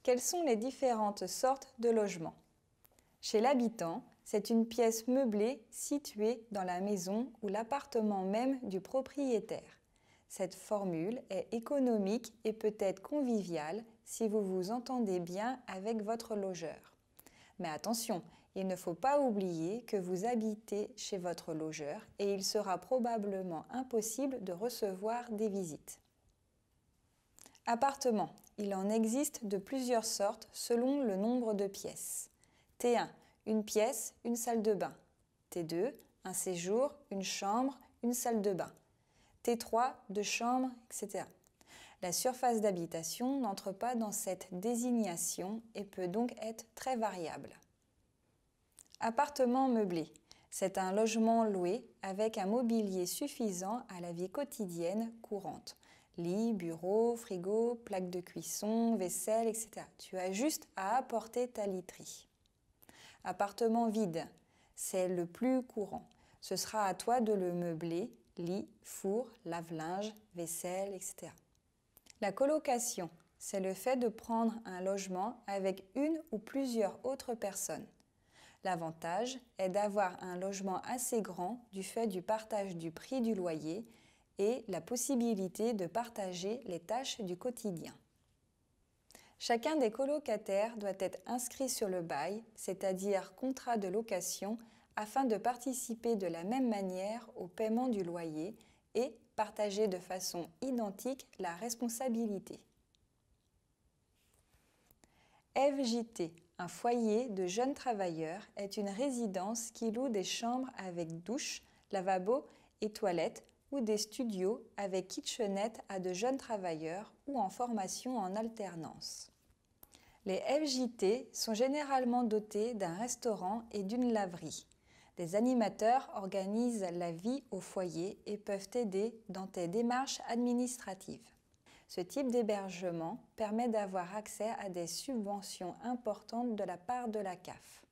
Quelles sont les différentes sortes de logements? Chez l'habitant, c'est une pièce meublée située dans la maison ou l'appartement même du propriétaire. Cette formule est économique et peut être conviviale si vous vous entendez bien avec votre logeur. Mais attention, il ne faut pas oublier que vous habitez chez votre logeur et il sera probablement impossible de recevoir des visites. Appartement. Il en existe de plusieurs sortes selon le nombre de pièces. T1, une pièce, une salle de bain. T2, un séjour, une chambre, une salle de bain. T3, deux chambres, etc. La surface d'habitation n'entre pas dans cette désignation et peut donc être très variable. Appartement meublé. C'est un logement loué avec un mobilier suffisant à la vie quotidienne courante. Lit, bureau, frigo, plaque de cuisson, vaisselle, etc. Tu as juste à apporter ta literie. Appartement vide, c'est le plus courant. Ce sera à toi de le meubler, lit, four, lave-linge, vaisselle, etc. La colocation, c'est le fait de prendre un logement avec une ou plusieurs autres personnes. L'avantage est d'avoir un logement assez grand du fait du partage du prix du loyer et la possibilité de partager les tâches du quotidien. Chacun des colocataires doit être inscrit sur le bail, c'est-à-dire contrat de location, afin de participer de la même manière au paiement du loyer et partager de façon identique la responsabilité. FJT, un foyer de jeunes travailleurs, est une résidence qui loue des chambres avec douche, lavabo et toilettes ou des studios avec kitchenette à de jeunes travailleurs ou en formation en alternance. Les FJT sont généralement dotés d'un restaurant et d'une laverie. Des animateurs organisent la vie au foyer et peuvent t'aider dans tes démarches administratives. Ce type d'hébergement permet d'avoir accès à des subventions importantes de la part de la CAF.